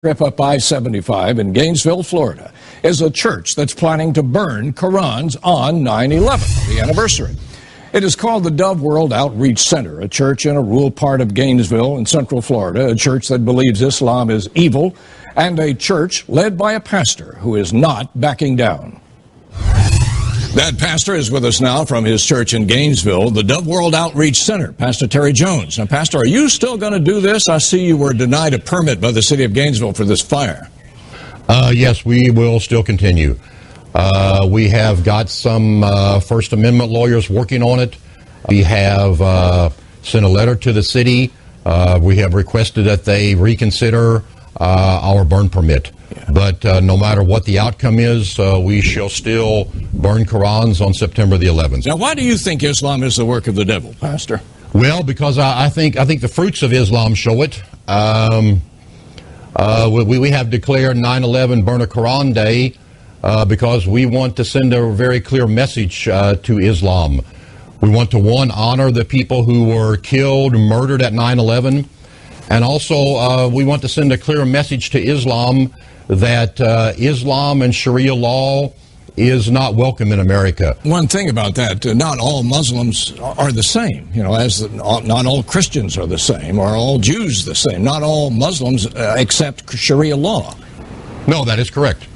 Trip up I-75 in Gainesville, Florida, is a church that's planning to burn Qurans on 9/11, the anniversary. It is called the Dove World Outreach Center, a church in a rural part of Gainesville in central Florida, a church that believes Islam is evil, and a church led by a pastor who is not backing down. That pastor is with us now from his church in Gainesville, the Dove World Outreach Center, Pastor Terry Jones. Now, Pastor, are you still going to do this? I see you were denied a permit by the city of Gainesville for this fire. Yes, we will still continue. We have got some First Amendment lawyers working on it. We have sent a letter to the city. We have requested that they reconsider our burn permit. But no matter what the outcome is, we shall still burn Qurans on September the 11th. Now, why do you think Islam is the work of the devil, Pastor? Well, because I think the fruits of Islam show it. We have declared 9/11 Burn a Quran Day because we want to send a very clear message to Islam. We want to, one, honor the people who were killed, murdered at 9/11, and also we want to send a clear message to Islam that Islam and Sharia law is not welcome in America. One thing about that, not all Muslims are the same, you know, not all Christians are the same, or all Jews the same. Not all Muslims accept Sharia law. No, that is correct.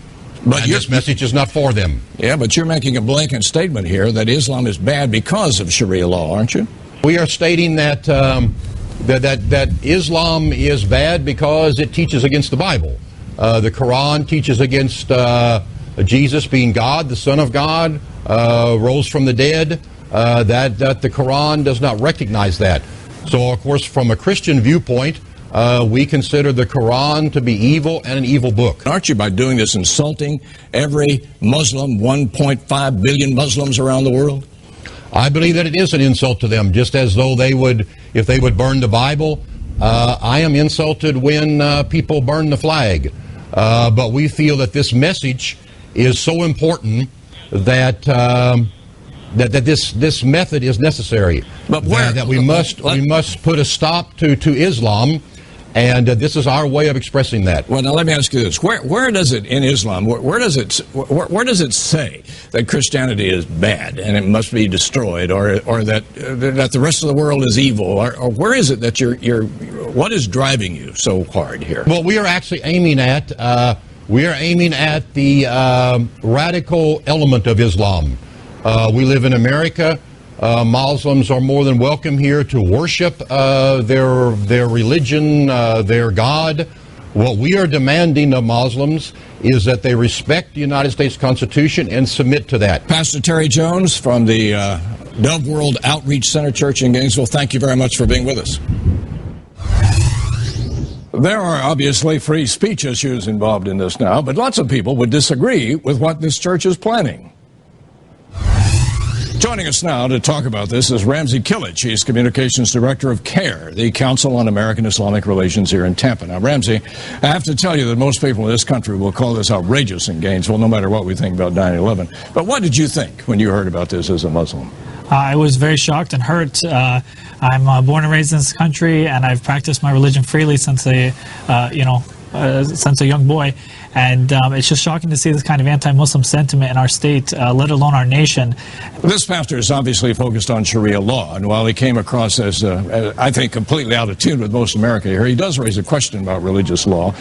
But this message is not for them. Yeah, but you're making a blanket statement here that Islam is bad because of Sharia law, aren't you? We are stating that that Islam is bad because it teaches against the Bible. The Quran teaches against Jesus being God, the Son of God, rose from the dead. That the Quran does not recognize that. So, of course, from a Christian viewpoint, we consider the Quran to be evil and an evil book. Aren't you, by doing this, insulting every Muslim, 1.5 billion Muslims around the world? I believe that it is an insult to them, just as though they would, if they would burn the Bible. I am insulted when people burn the flag. But we feel that this message is so important that that this method is necessary. But that we must put a stop to Islam, and this is our way of expressing that. Well, now let me ask you this: where does it in Islam? Where does it say that Christianity is bad and it must be destroyed, or that the rest of the world is evil, or where is it that you're what is driving you so hard here? Well, we are actually aiming at the radical element of Islam. We live in America. Muslims are more than welcome here to worship their religion, their God. What we are demanding of Muslims is that they respect the United States Constitution and submit to that. Pastor Terry Jones from the Dove World Outreach Center Church in Gainesville, thank you very much for being with us. There are obviously free speech issues involved in this now, but lots of people would disagree with what this church is planning. Joining us now to talk about this is Ramsey Killich. He's Communications Director of CAIR, the Council on American Islamic Relations here in Tampa. Now, Ramsey, I have to tell you that most people in this country will call this outrageous in Gainesville, no matter what we think about 9/11. But what did you think when you heard about this as a Muslim? I was very shocked and hurt. I'm born and raised in this country, and I've practiced my religion freely since a young boy. And it's just shocking to see this kind of anti-Muslim sentiment in our state, let alone our nation. This pastor is obviously focused on Sharia law, and while he came across as, I think, completely out of tune with most America here, he does raise a question about religious law,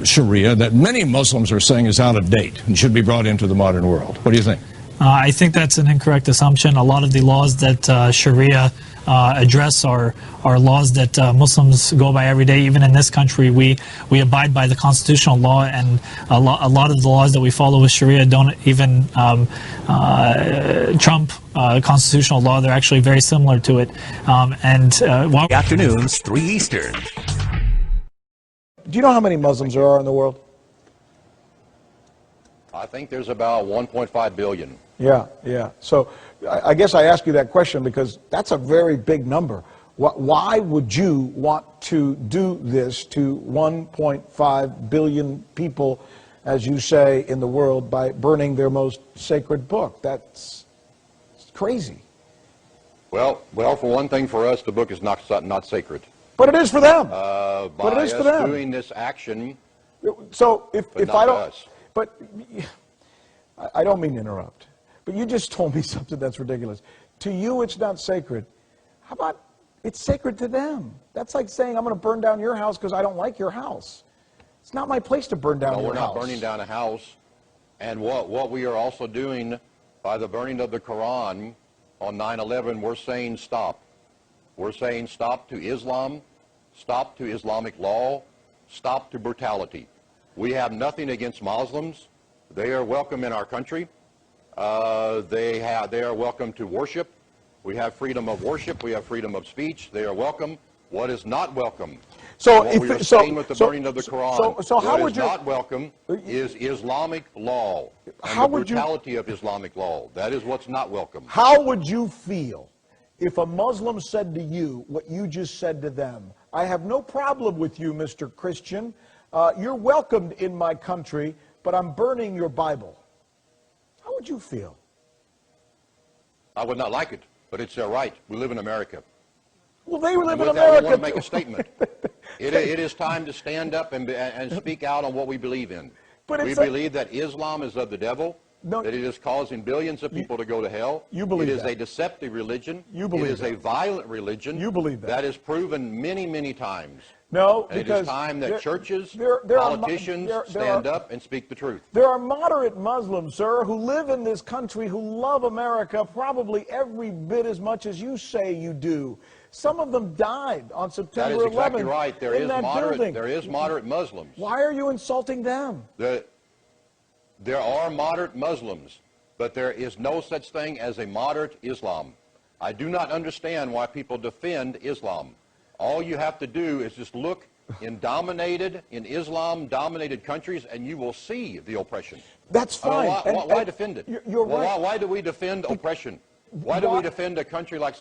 Sharia, that many Muslims are saying is out of date and should be brought into the modern world. What do you think? I think that's an incorrect assumption. A lot of the laws that Sharia address are laws that Muslims go by every day. Even in this country, we abide by the constitutional law, and a lot of the laws that we follow with Sharia don't even trump constitutional law. They're actually very similar to it. Afternoons, 3 Eastern. Do you know how many Muslims there are in the world? I think there's about 1.5 billion. Yeah. So I guess I ask you that question because that's a very big number. Why would you want to do this to 1.5 billion people, as you say, in the world by burning their most sacred book? That's crazy. Well, for one thing, for us, the book is not sacred. But it is for them. By us doing this action, So if But not I to don't, us. but I don't mean to interrupt, but you just told me something that's ridiculous. To you, it's not sacred. How about it's sacred to them? That's like saying I'm going to burn down your house because I don't like your house. It's not my place to burn down No, your we're house. not burning down a house. And what we are also doing by the burning of the Quran on 9/11, we're saying stop. We're saying stop to Islam, stop to Islamic law, stop to brutality. We have nothing against Muslims. They are welcome in our country. They are welcome to worship. We have freedom of worship. We have freedom of speech. They are welcome. What is not welcome? So what if we are so- saying with the so- burning of the Quran. so how what would is you- not welcome is Islamic law and How the would you- brutality of Islamic law. That is what's not welcome. How would you feel if a Muslim said to you what you just said to them? I have no problem with you, Mr. Christian. You're welcomed in my country, but I'm burning your Bible. How would you feel? I would not like it, but it's their right. We live in America. Well, they live And in with that, I America. want to make too. a statement. It is time to stand up and speak out on what we believe in. But We it's a- believe that Islam is of the devil, No. that it is causing billions of people to go to hell. You believe It is that. a deceptive religion. You believe It is that. a violent religion. You believe that. That is proven many, many times. No, And it because is time that there- churches, there are mo- politicians there stand are- up and speak the truth. There are moderate Muslims, sir, who live in this country, who love America probably every bit as much as you say you do. Some of them died on That September is 11th exactly right. There in is that building. moderate Muslims. Why are you insulting them? There are moderate Muslims, but there is no such thing as a moderate Islam. I do not understand why people defend Islam. All you have to do is just look in Islam-dominated countries, and you will see the oppression. That's I mean, fine. why defend it? You're Well, right. why do we defend oppression? Why do we defend a country like